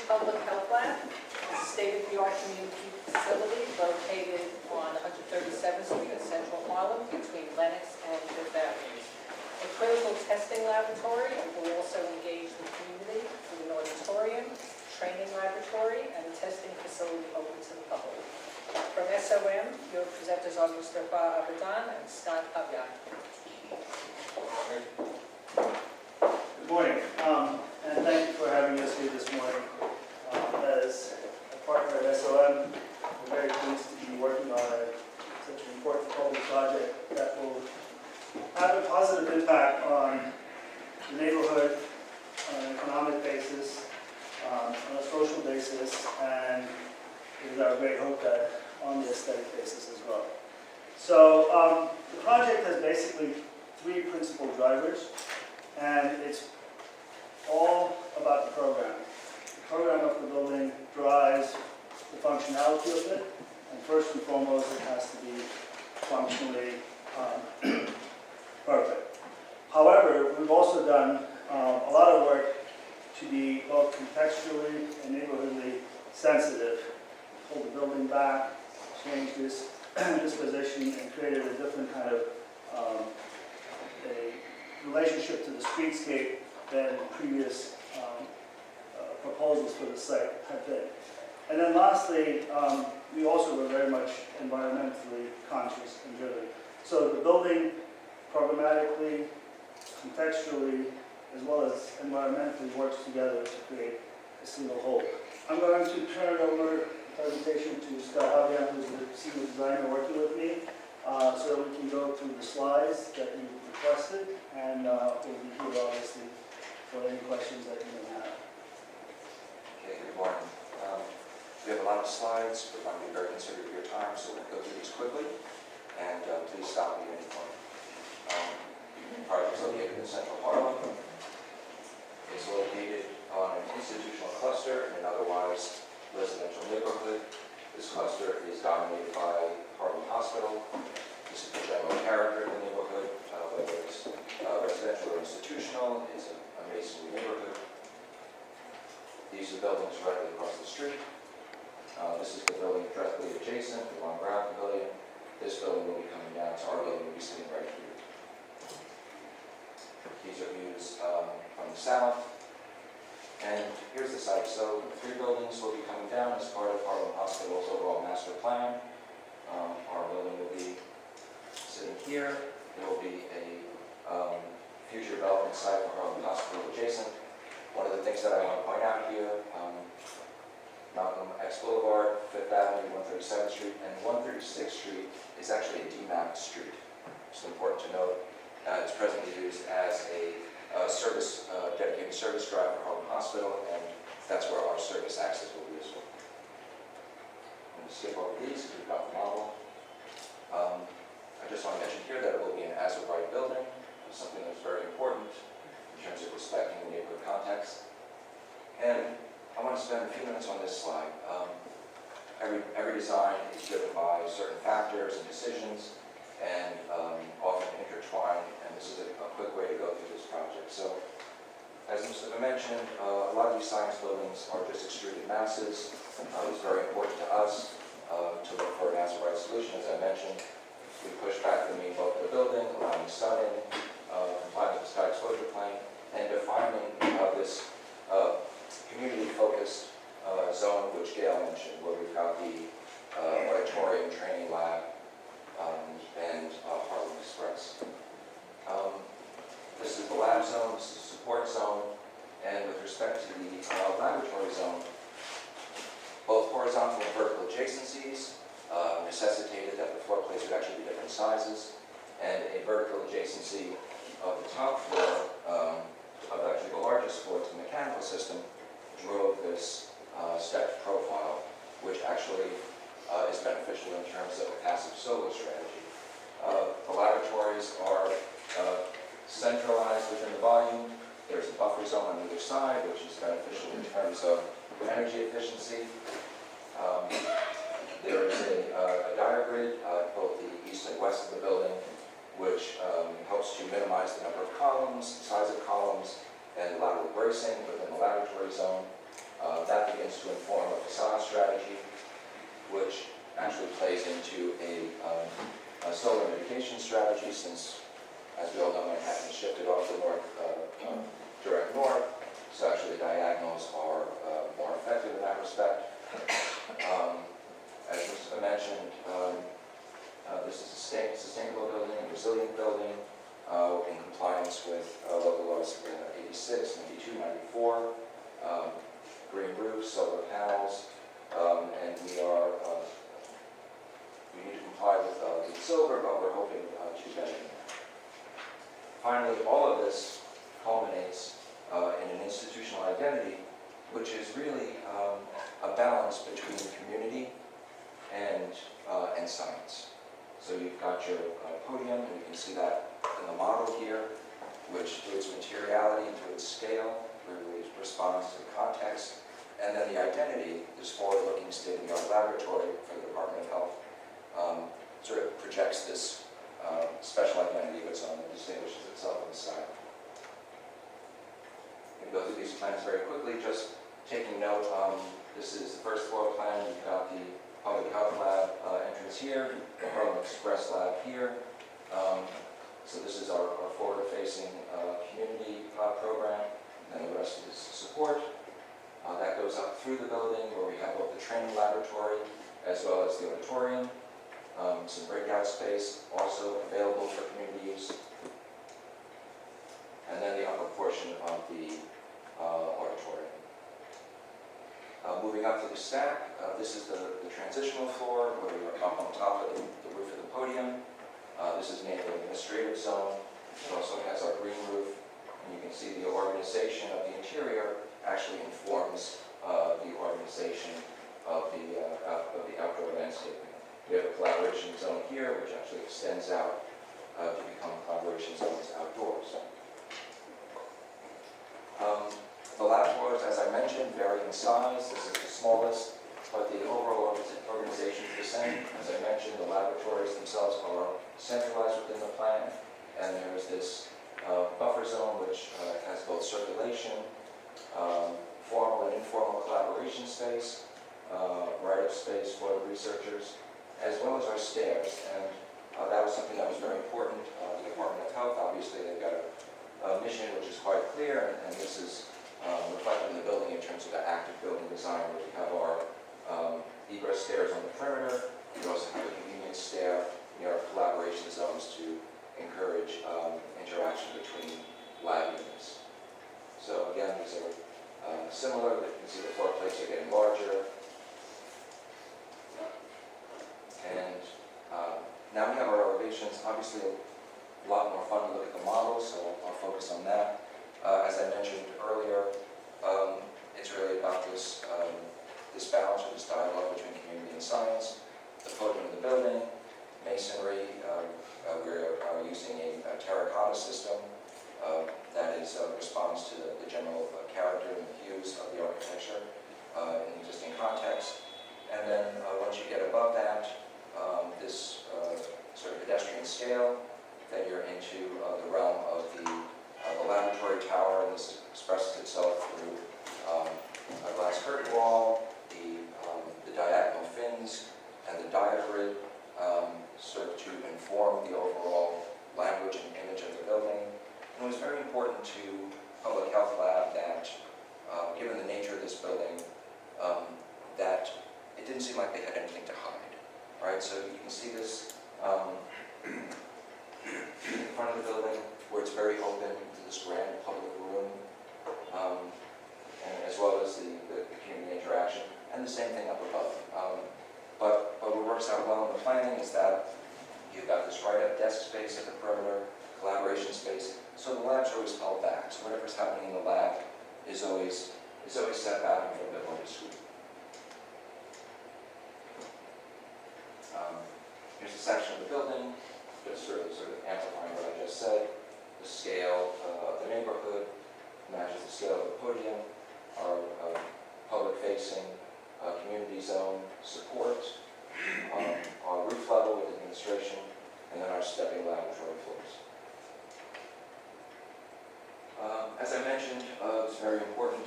Public Health Lab, a state-of-the-art community facility located on 137th Street in Central Harlem between Lenox and Fifth Avenue. A critical testing laboratory will also engage the community with an auditorium, training laboratory, and a testing facility open to the public. From SOM, your presenters are Mustafa Abadan and Scott Pavia. Good morning, and thank you for having us here this morning. As a partner at SOM, we're very pleased to be working on such an important public project that will have a positive impact on the neighborhood, on an economic basis, on a social basis, and it is our great hope that on the aesthetic basis as well. So the project has basically three principal drivers, and it's all about the program. The program of the building drives the functionality of it, and first and foremost, it has to be functionally perfect. However, we've also done a lot of work to be both contextually and neighborhoodly sensitive. Pull the building back, change this position, and created a different kind of a relationship to the streetscape than previous proposals for the site have been. And then lastly, we also were very much environmentally conscious and driven. So the building programmatically, contextually, as well as environmentally works together to create a single whole. I'm going to turn it over the presentation to Scott Havian, who's the senior designer working with me, so that we can go through the slides that you requested, and we'll be here obviously for any questions that you may have. Okay, good morning. We have a lot of slides. We're going to be very considerate of your time, so we'll go through these quickly, and please stop me at any point. The project is located in Central Harlem. It's located on an institutional cluster in an otherwise residential neighborhood. This cluster is dominated by Harlem Hospital. This is the general character of the neighborhood, whether it's residential or institutional. It's a masonry neighborhood. These are buildings directly across the street. This is the building directly adjacent, the Von Braun Pavilion. This building will be coming down, so our building will be sitting right here. These are views from the south. And here's the site. So 3 buildings will be coming down as part of Harlem Hospital's overall master plan. Our building will be sitting here. There will be a future development site for Harlem Hospital adjacent. One of the things that I want to point out here, Malcolm X Boulevard, Fifth Avenue, 137th Street, and 136th Street is actually a demapped street. It's important to note. It's presently used as a dedicated service drive for Harlem Hospital, and that's where our service access will be useful. I'm going to skip over these because we've got the model. I just want to mention here that it will be an as-of-right building, something that's very important in terms of respecting the neighborhood context. And I want to spend a few minutes on this slide. Every design is driven by certain factors and decisions, and often intertwined, and this is a quick way to go through this project. So, as Mustafa mentioned, a lot of these science buildings are just extruded masses. It's very important to us to look for an as-of-right solution. As I mentioned, we push back the main bulk of the building, allowing sun in, complying with the sky exposure plane, and defining this community-focused zone, which Gail mentioned, where we've got the auditorium, training lab, and Harlem Express. This is the lab zone, this is the support zone, and with respect to the laboratory zone, both horizontal and vertical adjacencies necessitated that the floor plates would actually be different sizes, and a vertical adjacency of the top floor, of actually the largest floor to the mechanical system, drove this stepped profile, which actually is beneficial in terms of a passive solar strategy. The laboratories are centralized within the volume. There's a buffer zone on either side, which is beneficial in terms of energy efficiency. There is a diagrid both the east and west of the building, which helps to minimize the number of columns, size of columns, and lateral bracing within the laboratory zone. That begins is to inform a facade strategy, which actually plays into a solar mitigation strategy, since, as we all know, Manhattan shifted off the direct north, so actually the diagonals are more effective in that respect. As was mentioned, this is a sustainable building, a resilient building, in compliance with local laws 86, 92, 94, green roofs, solar panels, and we need to comply with the silver, but we're hoping to better than that. Finally, all of this culminates in an institutional identity, which is really a balance between community and science. So you've got your podium, and you can see that in the model here, which through its materiality, through its scale, really responds to the context, and then the identity, this forward-looking state-of-the-art laboratory for the Department of Health, sort of projects this special identity of its own and distinguishes itself on the side. I'm going to go through these plans very quickly, just taking note, this is the first floor plan. You've got the Public Health Lab entrance here, the Harlem Express Lab here. So this is our forward-facing community program, and then the rest is support. That goes up through the building where we have both the training laboratory as well as the auditorium. Some breakout space also available for community use. And then the upper portion of the auditorium. Moving up to the stack, this is the transitional floor where we are up on top of the roof of the podium. This is named the administrative zone. It also has our green roof, and you can see the organization of the interior actually informs the organization of the outdoor landscaping. We have a collaboration zone here, which actually extends out to become collaboration zones outdoors. The lab floors, as I mentioned, vary in size. This is the smallest, but the overall organization is the same. As I mentioned, the laboratories themselves are centralized within the plan, and there's this buffer zone which has both circulation, formal and informal collaboration space, write-up space for the researchers, as well as our stairs. And that was something that was very important to the Department of Health. Obviously, they've got a mission which is quite clear, and this is reflected in the building in terms of the active building design, where we have our egress stairs on the perimeter. We also have a convenience stair near our collaboration zones to encourage interaction between lab units. So again, these are similar. You can see the floor plates are getting larger. And now we have our elevations. Obviously, a lot more fun to look at the models, so I'll focus on that. As I mentioned earlier, it's really about this balance or this dialogue between community and science. The podium of the building, masonry, we're using a terracotta system that responds to the general character and hues of the architecture in the existing context. And then once you get above that, this sort of pedestrian scale, then you're into the realm of the laboratory tower, and this expresses itself through a glass curtain wall, the diagonal fins, and the diagrid serve to inform the overall language and image of the building. And it was very important to Public Health Lab that, given the nature of this building, that it didn't seem like they had anything to hide. Right? So you can see this in front of the building, where it's very open to this grand public room, and as well as the community interaction, and the same thing up above. But what works out well in the planning is that you've got this write-up desk space at the perimeter, collaboration space, so the lab's always held back. So whatever's happening in the lab is always set back and a little bit more discreet. Here's a section of the building, just sort of amplifying what I just said. The scale of the neighborhood matches the scale of the podium. Our public-facing community zone support, our roof level with administration, and then our stepping laboratory floors. As I mentioned, it's very important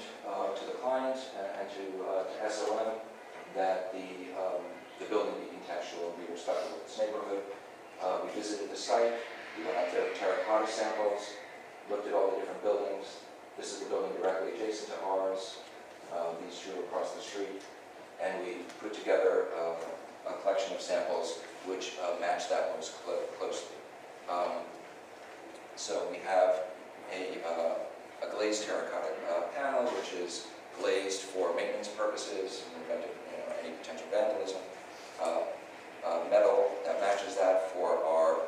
to the client and to to SOM that the building be contextual and be respectful of its neighborhood. We visited the site, we went out there, terracotta samples, looked at all the different buildings. This is the building directly adjacent to ours, these two across the street, and we put together a collection of samples which match that most closely. So we have a glazed terracotta panel, which is glazed for maintenance purposes, in the event of any potential vandalism. Metal that matches that for all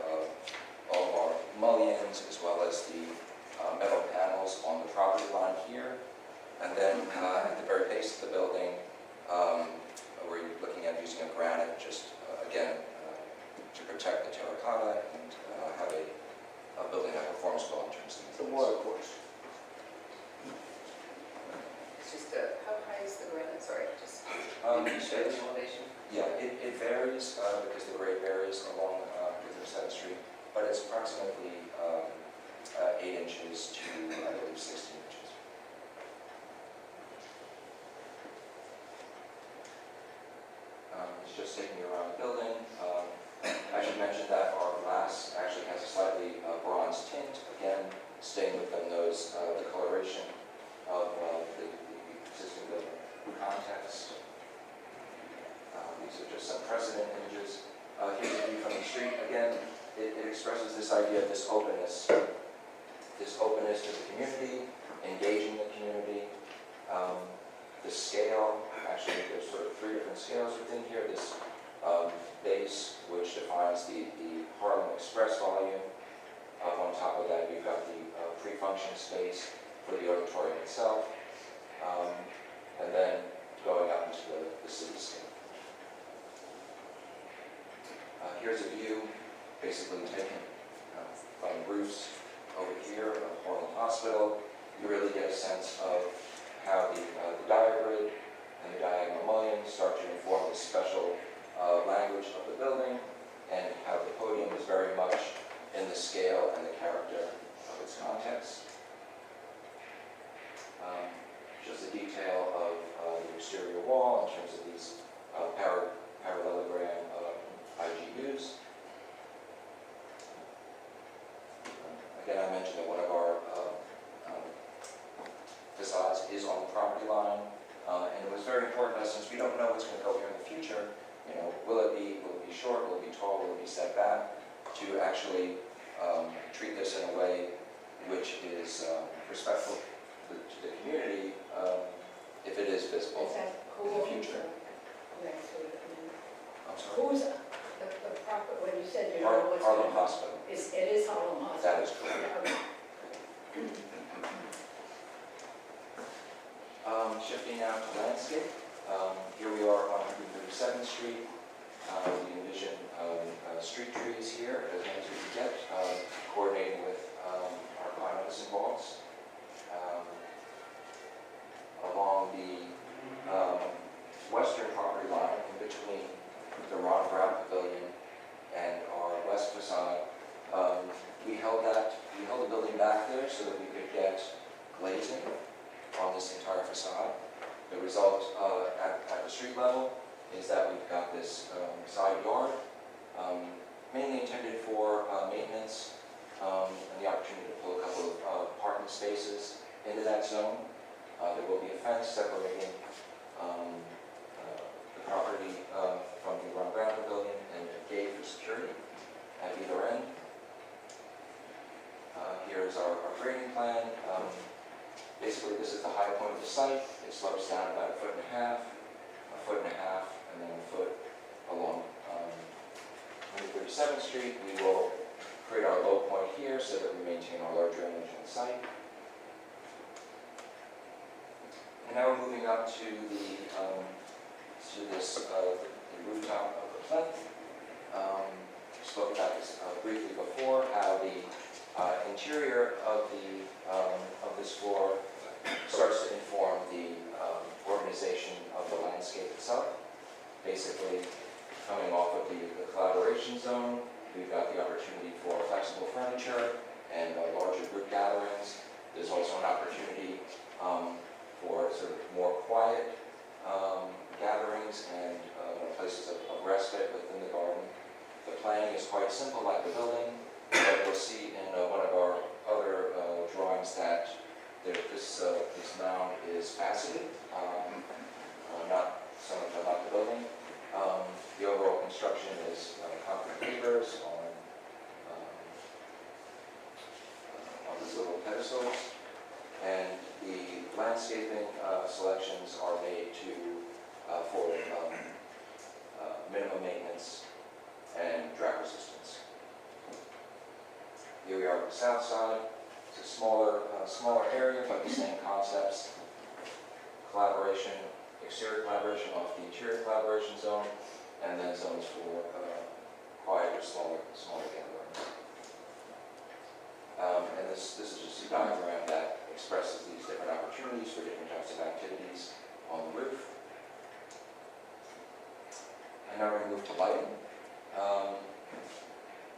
of our mullions, as well as the metal panels on the property line here. And then at the very base of the building, we're looking at using a granite, just again, to protect the terracotta and have a building that performs well in terms of It's a water course. It's just how high is the granite? Sorry, just so the elevation. yeah, it varies because the grade varies along with 7th Street, but it's approximately 8 inches to, I believe, 16 inches. It's just taking you around the building. I should mention that our glass actually has a slightly bronze tint, again, staying within the coloration of the existing building context. These are just some precedent images. Here's a view from the street. Again, it expresses this idea of this openness to the community, engaging the community. The scale, actually there's sort of 3 different scales within here. This base, which defines the Harlem Express volume. Up on top of that, you've got the pre-function space for the auditorium itself. And then going up into the cityscape. Here's a view, basically taken from roofs over here of Harlem Hospital. You really get a sense of how the diagrid and the diagonal mullions start to inform the special language of the building, and how the podium is very much in the scale and the character of its context. Just a detail of the exterior wall in terms of these parallelogram IGUs. Again, I mentioned that one of our facades is on the property line, and it was very important to us, since we don't know what's going to go here in the future. Will it be short? Will it be tall? Will it be set back? To actually treat this in a way which is respectful to the community, if it is visible in the future. I'm sorry. Who's the proper, when you said you know what's Harlem going on? Hospital. It is Harlem Hospital. That is correct. Yeah, okay. Shifting now to landscape. Here we are on 137th Street. We envision street trees here, as many as we can get, coordinating with our pine medicine balls. Along the western property line, in between the Ron Brown Pavilion and our west facade, we held the building back there so that we could get glazing on this entire facade. The result at the street level is that we've got this side yard, mainly intended for maintenance, and the opportunity to pull a couple of parking spaces into that zone. There will be a fence separating the property from the Ron Brown Pavilion, and a gate for security at either end. Here's our grading plan. Basically, this is the high point of the site. It slopes down about 1.5 feet, and then a foot along 137th Street. We will create our low point here so that we maintain our low drainage on site. And now we're moving up to this the rooftop of the plinth. Spoke about this briefly before, how the interior of this floor starts to inform the organization of the landscape itself. Basically, coming off of the collaboration zone, we've got the opportunity for flexible furniture and larger group gatherings. There's also an opportunity for sort of more quiet gatherings and places of respite within the garden. The planning is quite simple, like the building, but you'll see in one of our other drawings that this mound is faceted, not so much about the building. The overall construction is concrete pavers on these little pedestals, and the landscaping selections are made for minimum maintenance and drought resistance. Here we are on the south side. It's a smaller area, but the same concepts. Collaboration, exterior collaboration off the interior collaboration zone, and then zones for quieter, smaller gatherings. And this is just a diagram that expresses these different opportunities for different types of activities on the roof. And now we move to lighting.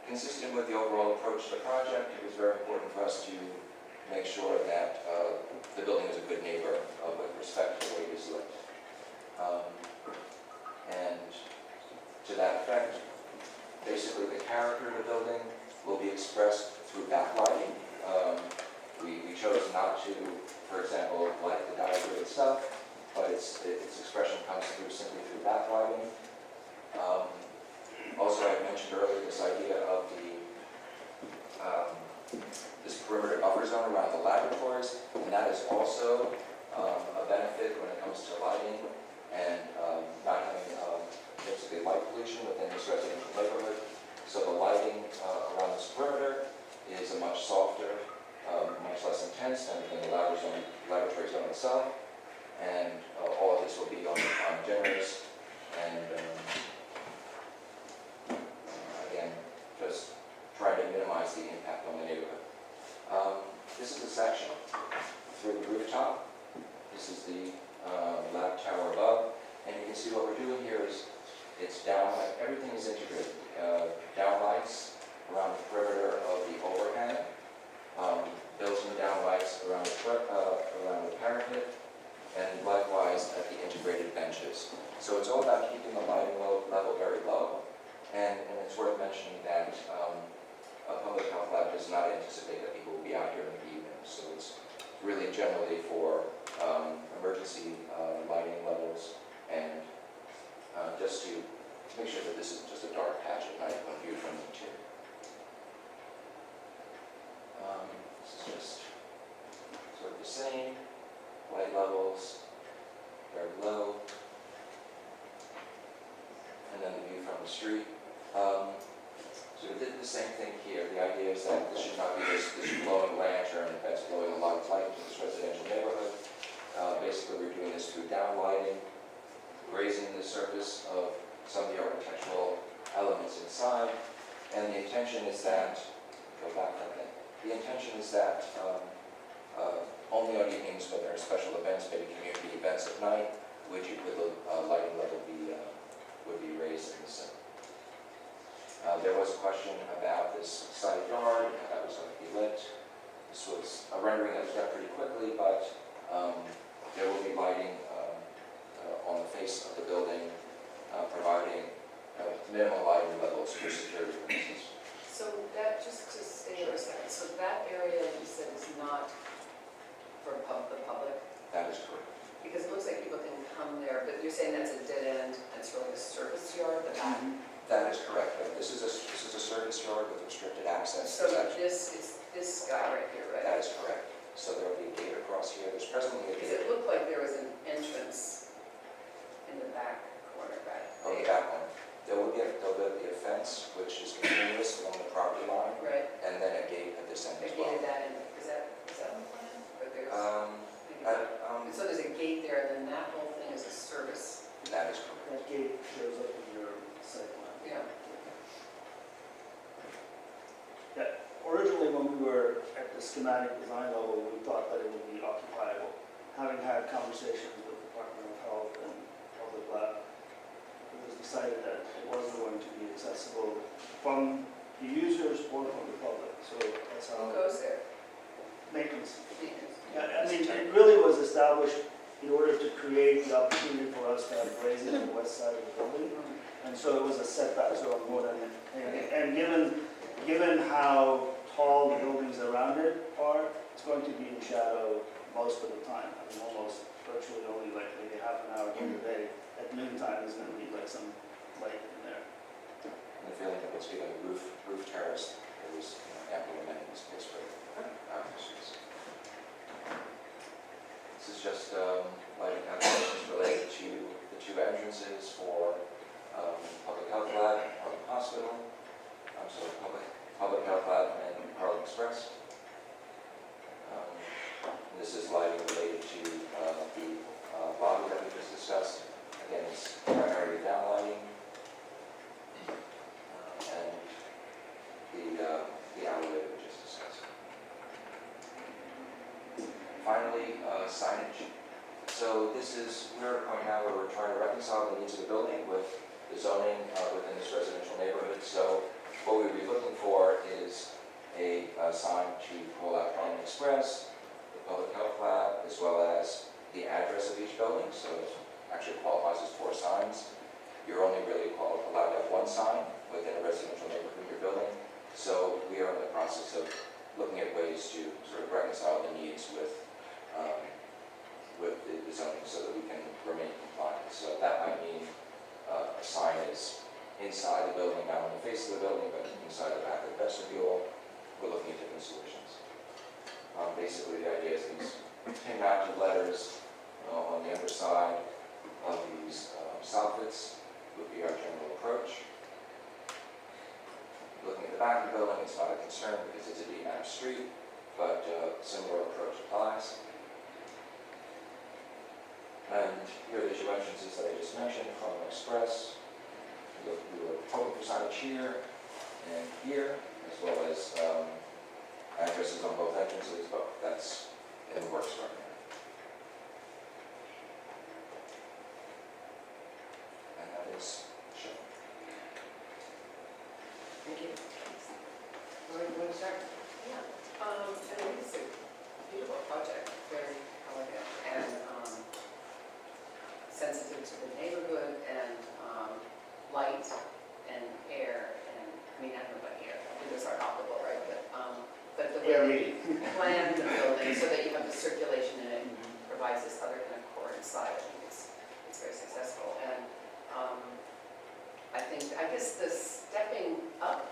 Consistent with the overall approach to the project, it was very important for us to make sure that the building is a good neighbor with respect to the way it is lit. And to that effect, basically the character of the building will be expressed through backlighting. We chose not to, for example, light the diagram itself, but its expression comes through simply through backlighting. Also, I mentioned earlier this idea of this perimeter buffer zone around the laboratories, and that is also a benefit when it comes to lighting and not having basically light pollution within this residential neighborhood. So the lighting around this perimeter is a much softer, much less intense than the laboratory zone itself, and all of this will be on generators and again, just trying to minimize the impact on the neighborhood. This is a section through the rooftop. This is the lab tower above, and you can see what we're doing here is it's downlight. Everything is integrated. Downlights around the perimeter of the overhang, built-in downlights around the parapet, and likewise at the integrated benches. So it's all about keeping the lighting level very low. And it's worth mentioning that a public health lab does not anticipate that people will be out here in the evening. So it's really generally for emergency lighting levels and just to make sure that this isn't just a dark patch at night when viewed from the interior. This is just sort of the same. Light levels, very low. And then the view from the street. So we did the same thing here. The idea is that this should not be this glowing lantern that's blowing a lot of light into this residential neighborhood. Basically, we're doing this through downlighting, raising the surface of some of the architectural elements inside. And the intention is that, go back for a minute, the intention is that only on evenings when there are special events, maybe community events at night, would the lighting level would be raised in the center. There was a question about this side yard, how that was going to be lit. This was a rendering that was done pretty quickly, but there will be lighting on the face of the building, providing minimal lighting levels for security purposes. So that, just to stay there a second, so that area you said is not for the public? That is correct. Because it looks like people can come there, but you're saying that's a dead end, it's really a service yard, the back? That is correct. This is a service yard with restricted access. So it's this guy right here, right? That is correct. So there will be a gate across here. There's presently a Because gate it looked like there was an entrance in the back corner, right? on the back one. There will be a fence which is continuous along the property line, Right, and then a gate at this end they as well. gated that in, is that on the plan? Or there's, so there's a gate there, and then that whole thing is a service, That is correct. That gate shows up in your site plan. yeah. Originally, when we were at the schematic design level, we thought that it would be occupiable. Having had conversations with the Department of Health and Public Lab, it was decided that it wasn't going to be accessible from the users or from the public. So that's how Who goes there? maintenance. Maintenance. Yeah, I mean, it really was established in order to create the opportunity for us to have glazing on the west side of the building. And so it was a setback, so more than anything. And given how tall the buildings around it are, it's going to be in shadow most of the time. I mean, almost virtually only like maybe half an hour during the day. At noontime, there's going to be like some light in there. And the feeling that it's being a roof terrace, there was ample amenities space for offices. This is just lighting calculations related to the two entrances for Public Health Lab, Harlem Hospital, Public Health Lab and Harlem Express. This is lighting related to the lobby that we just discussed. Again, it's primarily downlighting. And the alleyway we just discussed. Finally, signage. So this is, we're at a point now where we're trying to reconcile the needs of the building with the zoning within this residential neighborhood. So what we would be looking for is a sign to pull out Harlem Express, the Public Health Lab, as well as the address of each building. So it actually qualifies as 4 signs. You're only really allowed to have 1 sign within a residential neighborhood in your building. So we are in the process of looking at ways to sort of reconcile the needs with the zoning so that we can remain compliant. So that might mean a sign is inside the building, not on the face of the building, but inside the back of the vestibule. We're looking at different solutions. Basically, the idea is these pin-mounted letters on the underside of these soffits would be our general approach. Looking at the back of the building, it's not a concern because it's a D-map street, but similar approach applies. And here are the 2 entrances that I just mentioned, Harlem Express. We were hoping for signage here and here, as well as addresses on both entrances, but that's in the works right now. And that is shown. Thank you. Want to start? Yeah. I think it's a beautiful project, very elegant and sensitive to the neighborhood and light and air and, I mean, I don't know about air, those are operable, right? But the way you plan the building so that you have the circulation in it provides this other kind of core inside. I think it's very successful. And I guess the stepping up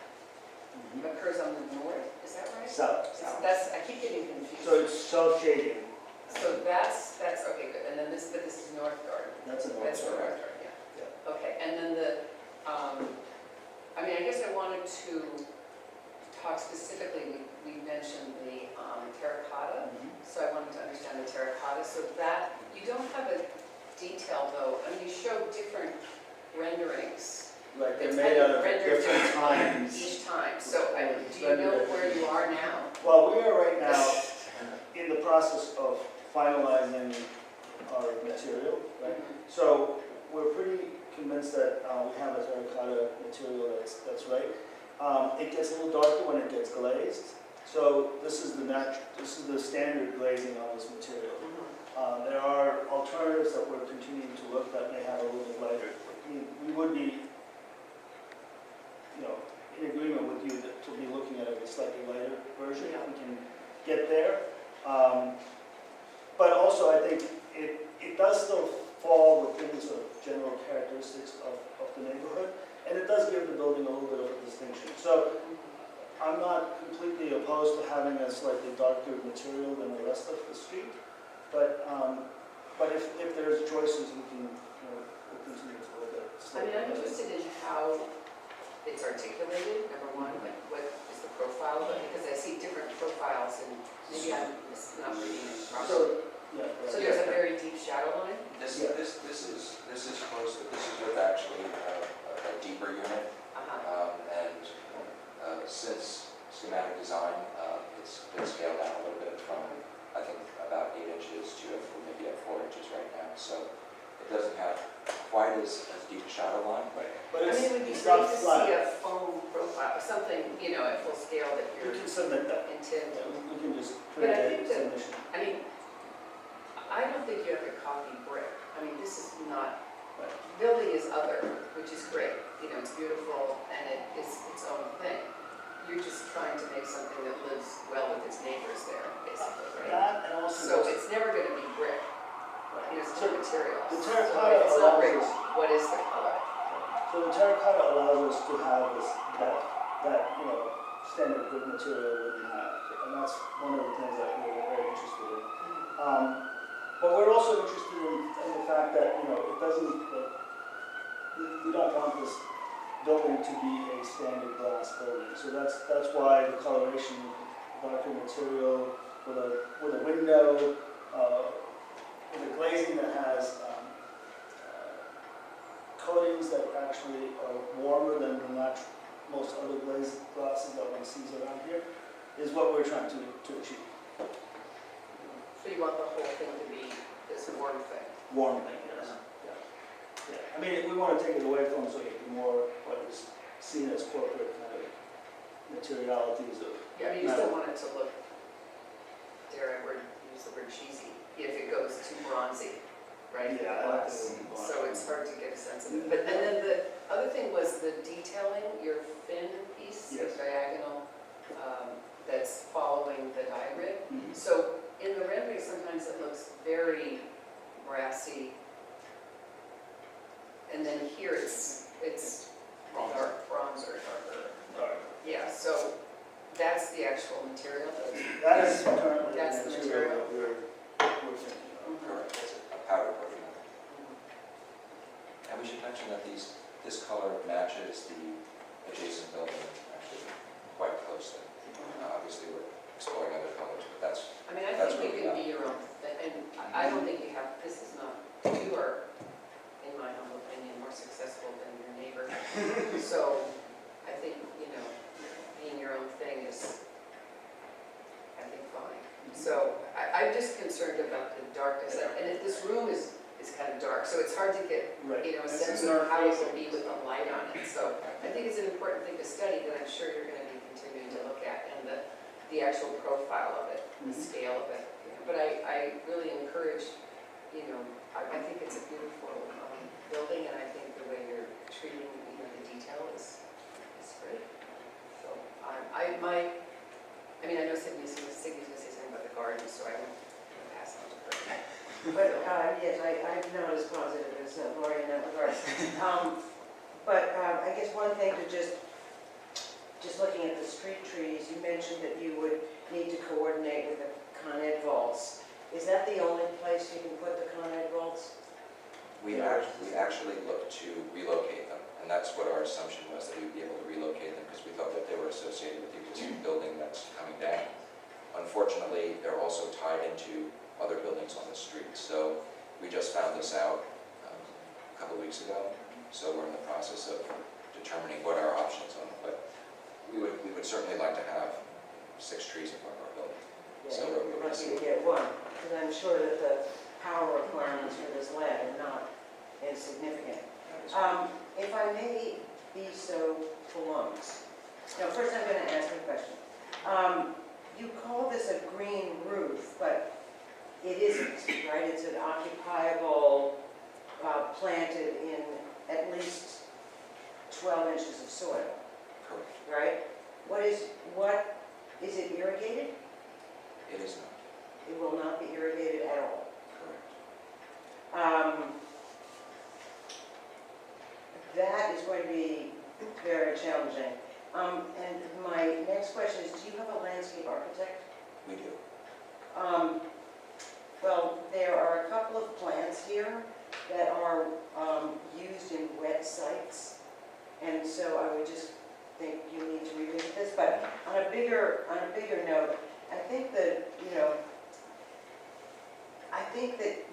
occurs on the north, is that right? South. That's, I keep getting confused. So it's self-shading. So that's, okay, good. And then this is North Garden. That's a north That's the North side. Garden, yeah. Okay, and then I guess I wanted to talk specifically, we mentioned the terracotta. So I wanted to understand the terracotta. So that, you don't have a detail though, I mean, you show different renderings Like they're made out of Rendered different times. each time. So do you know where you are now? Well, we are right now in the process of finalizing our material, right? So we're pretty convinced that we have a terracotta material that's right. It gets a little darker when it gets glazed. So this is the standard glazing on this material. There are alternatives that we're continuing to look that may have a little bit lighter. We would be, in agreement with you to be looking at a slightly lighter version if we can get there. But also, I think it does still fall within the sort of general characteristics of the neighborhood, and it does give the building a little bit of a distinction. So I'm not completely opposed to having a slightly darker material than the rest of the street, but if there's choices, we can we'll continue to look at. I mean, I'm interested in how it's articulated, number one, like what is the profile, but because I see different profiles and maybe I'm not reading it properly. So there's a very deep shadow line? This is close, but this is with actually a deeper unit. And since schematic design, it's been scaled down a little bit from, I think, about 8 inches to maybe at 4 inches right now. So it doesn't have quite as deep a shadow line. But I mean, it would be it's great not to see flat. a foam profile, something, at full scale that We you're can submit that. intending. We can just But I create think a that- submission. I mean, I I don't think you have to copy brick. I mean, this is not, building is other, which is great. You know, it's beautiful and it is its own thing. You're just trying to make something that lives well with its neighbors there, basically, right? That and also. So it's never gonna be brick. You know, it's So new materials. the So terracotta if it's not allows brick, us- what is the color? So the terracotta allows us to have this, that, standard brick material wouldn't have. And that's one of the things that we're very interested in. But we're also interested in the fact that, it doesn't, we don't want this building to be a standard glass building. So that's why the coloration, darker material with a window, with a glazing that has coatings that actually are warmer than the most other glazed glasses that one sees around here, is what we're trying to achieve. So you want the whole thing to be this warm thing? Warm thing, yes. Yeah. I mean, we want to take it away from sort of the more what is seen as corporate kind of materialities of. Yeah, I mean, you still want it to look, dare I use the word cheesy, if it goes too bronzy, right? Yeah, I like the bronze. So it's hard to get a sense of it. But, and then the other thing was the detailing, your fin piece, the Yes. diagonal, that's following the die grid. Mhm. So in the rendering, sometimes it looks very brassy. And then here it's dark bronze or darker. Dark. Yeah, so that's the actual material. That is currently That's the the material that we're thinking of. Correct, it's a powder coating. And we should mention that this color matches the adjacent building actually quite closely. Obviously, we're exploring other colors, but that's, I mean, I That's think you what can we be your own, and I don't think you have, this is not, you are, in my humble opinion, more successful than your neighbor. So I think, being your own thing is, I think, fine. So I'm just concerned about the darkness, and if this room is kind of dark, so it's hard to get, Right. a This sense is of our how it face. will be with the light on it. So I think it's an important thing to study that I'm sure you're going to be continuing to look at, and the actual profile of it, the Mhm. scale of it. But I really encourage, I think it's a beautiful building, and I think the way you're treating, the detail is great. So I know Sydney's going to say something about the garden, so I won't pass on to her. But, yes, I'm not as positive as Lori in that regard. But I guess one thing to just looking at the street trees, you mentioned that you would need to coordinate with the Con Ed vaults. Is that the only place you can put the Con Ed vaults? we actually look to relocate them. And that's what our assumption was, that we'd be able to relocate them because we thought that they were associated with the existing building that's coming down. Unfortunately, they're also tied into other buildings on the street. So we just found this out a couple of weeks ago. So we're in the process of determining what our options are. But we would certainly like to have 6 trees in front of our building. Yeah, So you're lucky to get one, because I'm sure that the power requirements for this lab are not insignificant. If I may be so blunt. Now, first I'm going to ask you a question. You call this a green roof, but it isn't, right? It's an occupiable, planted in at least 12 inches of soil, Correct. right? What is it irrigated? It is not. It will not be irrigated at all. Correct. That is going to be very challenging. And my next question is, do you have a landscape architect? We do. Well, there are a couple of plants here that are used in wet sites. And so I would just think you need to revisit this. But on a bigger note, I think that,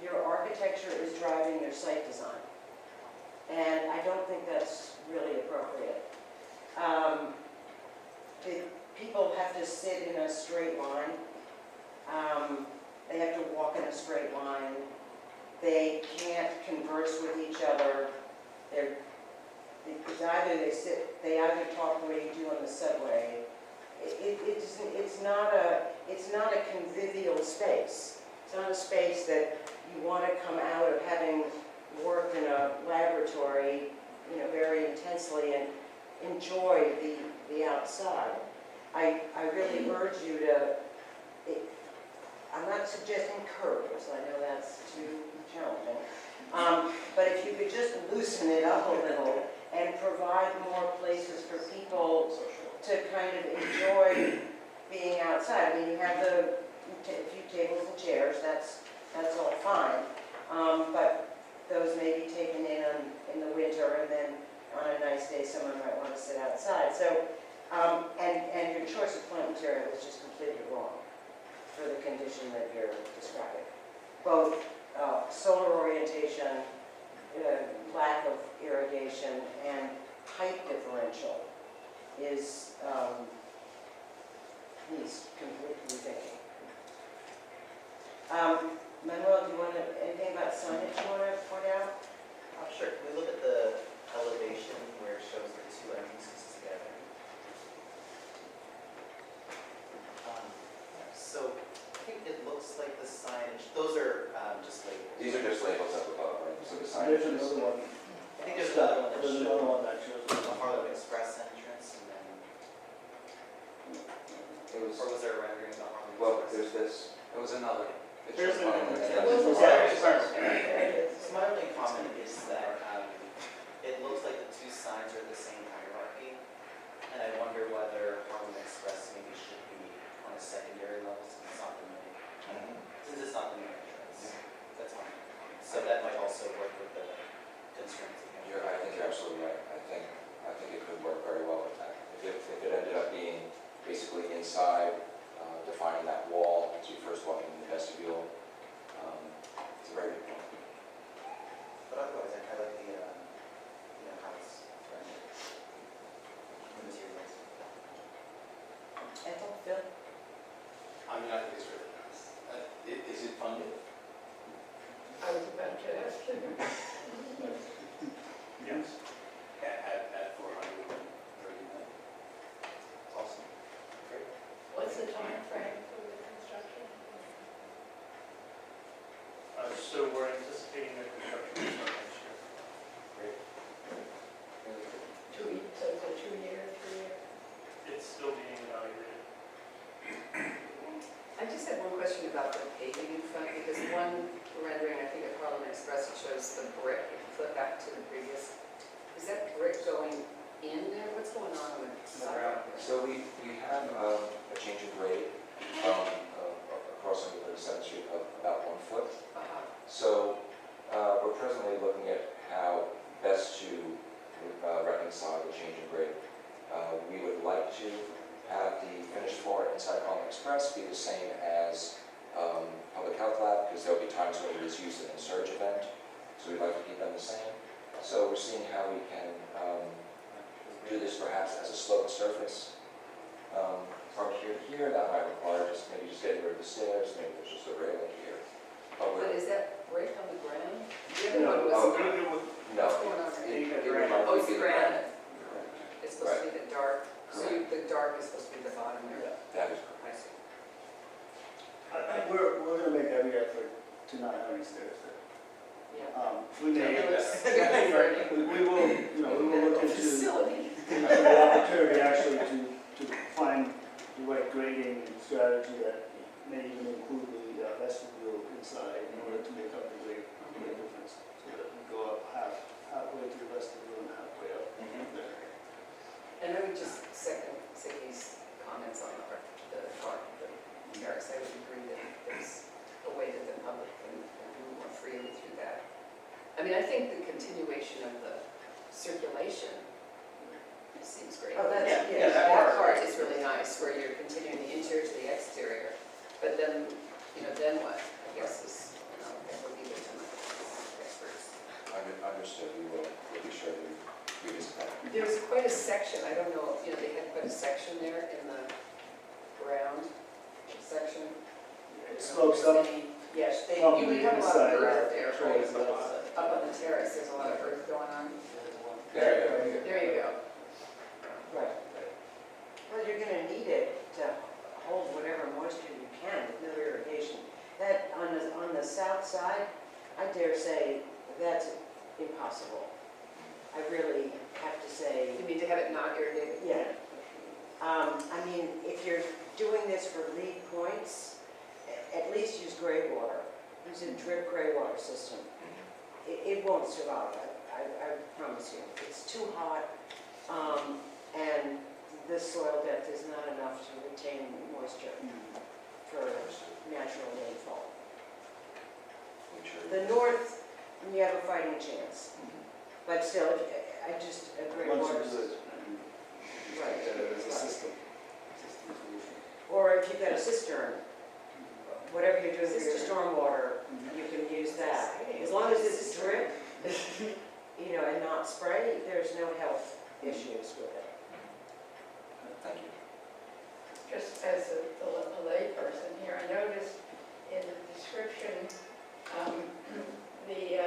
your architecture is driving your site design. And I don't think that's really appropriate. People have to sit in a straight line. They have to walk in a straight line. They can't converse with each other. They either talk the way you do on the subway. It's not a convivial space. It's not a space that laboratory, very intensely and enjoy the outside. I really urge you to, I'm not suggesting curves, I know that's too challenging. But if you could just loosen it up a little and provide more places for people to kind of enjoy being outside. I mean, you have a few tables and chairs, that's all fine. But those may be taken in the winter, and then on a nice day, someone might want to sit outside. So, and your choice of plant material is just completely wrong for the condition that you're describing. Both solar orientation, lack of irrigation, and height differential is needs complete rethinking. Manuel, do you want to, anything about signage you want to point out? Sure. Can we look at the elevation where it shows the two entrances together? So I think it looks like the signage, those are just labels. These are just labels up above, right? So the sign There's is another one. I think there's another one that There's shows another one that shows. the Harlem Express entrance, and then, it was, or was there a rendering of the Harlem well, Express? there's this. It was another. It's There's just another one. one. Yeah. There it is. So my only comment is that it looks like the two signs are the same hierarchy, and I wonder whether Harlem Express maybe should be on a secondary level since it's not the main, entrance. That's my comment. So that might also work with the constraints. I think you're absolutely right. I think it could work very well with that. If it ended up being basically inside, defining that wall as you first walk into the vestibule, it's a very good point. But otherwise, I like the, how it's rendered. The materials. Ethel, Phil? I mean, I think it's really nice. Is it funded? I was about to ask you. Yes. At 430 million. Awesome. What's the time frame for the construction? So we're anticipating the construction to start next year. So it's a 2-year, 3-year? It's still being evaluated. I just had one question about the paving in front, because one rendering, I think at Harlem Express, it shows the brick. If you flip back to the previous, is that brick going in there? What's going on with the sidewalk? So we have a change in grade from across on 37th Street of about 1 foot. Uh-huh. So we're presently looking at how best to reconcile the change in grade. We would like to have the finished floor inside Harlem Express be the same as Public Health Lab, because there'll be times when it is used in a surge event. So we'd like to keep them the same. So we're seeing how we can do this perhaps as a sloped surface. From here to here, that might require maybe just getting rid of the stairs, maybe there's just a railing here. But is that brick on the ground? The No, other one was not. No. What's going on there? It would likely Oh, it's be the the granite. granite. It's supposed to be the dark, so the dark is supposed to be the bottom there. That is correct. I see. We're going to make every effort to not have any stairs there. Yeah. We may, It looks- we will, we will look into Facility. the opportunity actually to find the right grading strategy that may even include the vestibule inside in order to make up the grade difference. So that we go up halfway to the vestibule and halfway up there. And I would just second Ziggy's comments on the dark, the terrace. I would agree that there's a way that the public can move more freely through that. I mean, I think the continuation of the circulation seems great. Oh, that's, Yeah, That part is really nice, where you're continuing the interior to the exterior. But then, then what, I guess is, that would be the time experts. Understood, we'll be sure to revisit that. There's quite a section, I don't know, they had quite a section there in the ground section. It slopes up. Yes, Probably you have a lot of inside, earth there, right? towards the- Up on the terrace, there's a lot of earth going on. There you go. There you go. Right. Well, you're going to need it to hold whatever moisture you can with no irrigation. That, on the south side, I dare say that's impossible. I really have to say, You need to have it not irrigated? yeah. I mean, if you're doing this for lead points, at least use gray water. Use a drip gray water system. It won't survive, I promise you. It's too hot, and the soil depth is not enough to retain moisture for natural rainfall. Make sure. The north, you have a fighting chance, but still, I just, a gray Once water you do system. it, you Right. just get it as a system. Solution. Or if you've got a cistern, whatever you're doing for your Cistern. stormwater, you can use that. As long as it's drip, you know, and not spray, there's no health issues with it. Thank you. Just as a layperson here, I noticed in the description, the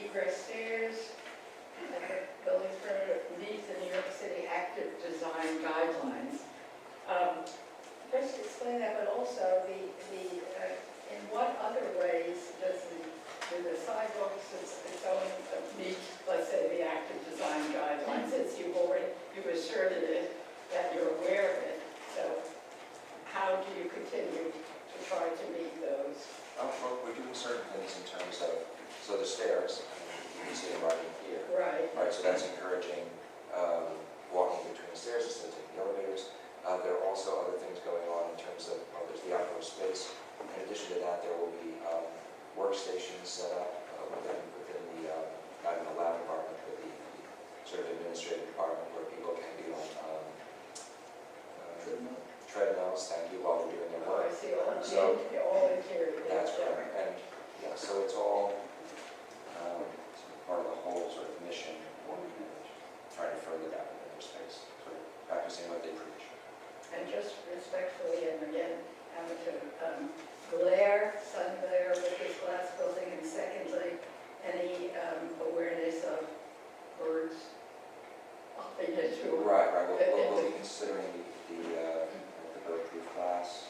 egress stairs at the building permit meet the New York City active design guidelines. Just explain that, but also in what other ways do the sidewalks its own meet, let's say, the active design guidelines, since you've asserted it, that you're aware of it. So how do you continue to try to meet those? Well, we're doing certain things in terms of, so the stairs, you can see them right in here. Right. Right, so that's encouraging walking between the stairs instead of taking the elevators. There are also other things going on in terms of, there's the outdoor space. In addition to that, there will be workstations set up within the, not in the lab department, but the sort of administrative department where people can be on treadmills, thank you, while they're doing their Oh, work. I see, all interior. That's right, and, yeah, so it's all part of the whole sort of mission, trying to further that within their space, sort of practicing what they preach. And just respectfully, and again, amateur, glare, sun glare with this glass building, and secondly, any awareness of birds hopping into. Right, we'll be considering the bird-proof glass,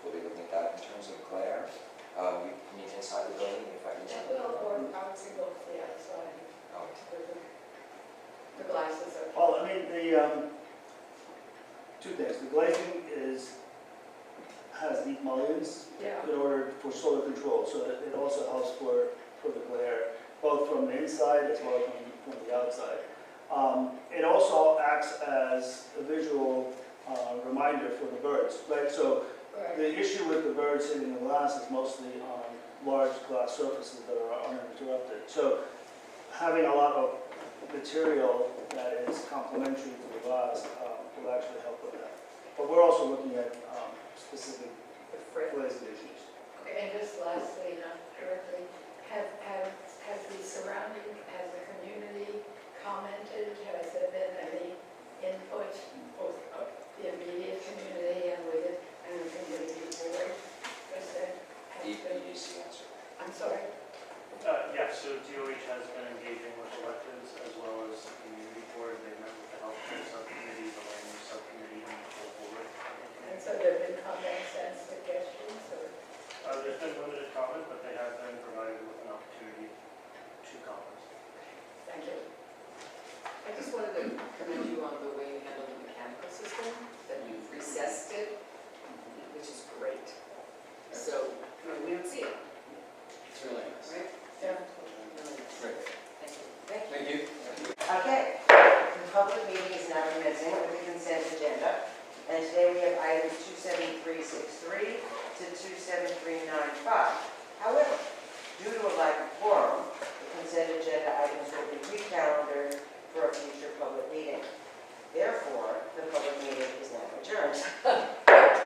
we'll be looking at that in terms of glare. You mean inside the building, if I can tell? Well, or I would say go to the outside, Oh, the glasses are. Well, I mean, two things. The glazing has deep mullions Yeah. in order for solar control, so that it also helps for the glare, both from the inside as well as from the outside. It also acts as a visual reminder for the birds, right? So Right. the issue with the birds hitting the glass is mostly on large glass surfaces that are uninterrupted. So having a lot of material that is complementary to the glass will actually help with that. But we're also looking at specific glazing issues. Okay, and just lastly, not directly, has the surrounding, has the community commented, has there been any input, both of the immediate community and with it, and the community board? Has there been- EDC answer. I'm sorry? Yes, so DOH has been engaging with electeds as well as the community board. They met with the healthcare subcommittee, the land use subcommittee, and the full board. And so there have been comments and suggestions, or? There's been limited comment, but they have been provided with an opportunity to comment. Thank you. I just wanted to commend you on the way you handled the mechanical system, that you've recessed it, which is great. So, we don't see it, It's really nice. right? Yeah. Really nice. Great. Thank you. Thank you. Okay, the public meeting is now commencing with the consent agenda. And today we have items 27363 to 27395.